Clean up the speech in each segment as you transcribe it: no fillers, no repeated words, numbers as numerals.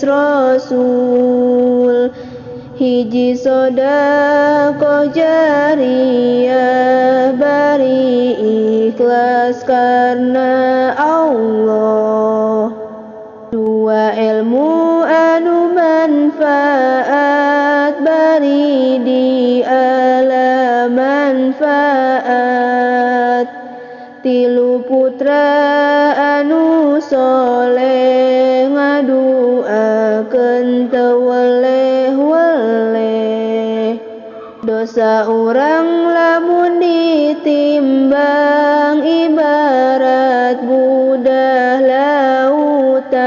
rasul. Hiji sodaqoh jariyah bari ikhlas karena Allah. Dua ilmu anu manfaat bari di alam manfaat. Tilu putra anu soleh ngaduakeun teu weleh-weleh. Dosa urang lamun ditimbang ibarat budah lautan.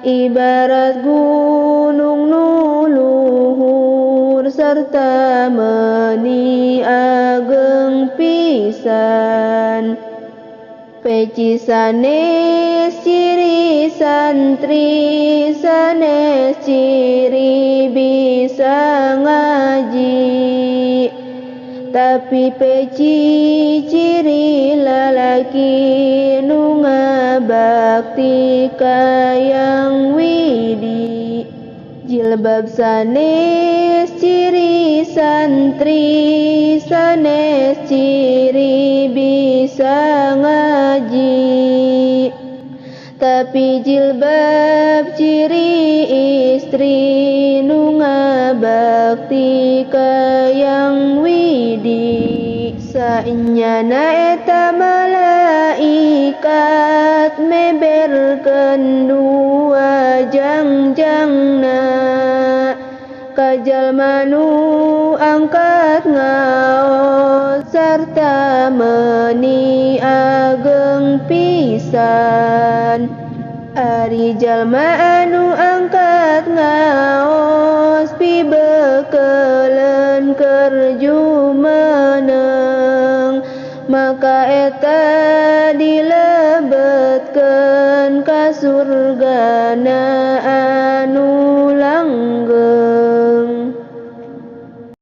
Ibarat gunung nu luhur serta meuni ageng pisan. Peci sanes ciri santri, sanes ciri bisa ngaji. Tapi peci ciri lalaki nu ngabakti ka Yang Widi. Jilbab sanes ciri santri, sanes ciri bisa ngaji. Tapi jilbab ciri istri nu ngabakti ka Yang Widi. Saenyana eta malaikat meberkeun dua jangjangna ka jalma nu angkat ngaos sarta meuni ageng pisan. Ari jalma anu angkat ngaos pibeukeulun keur jumeneng, maka eta dilebetkeun ka surgana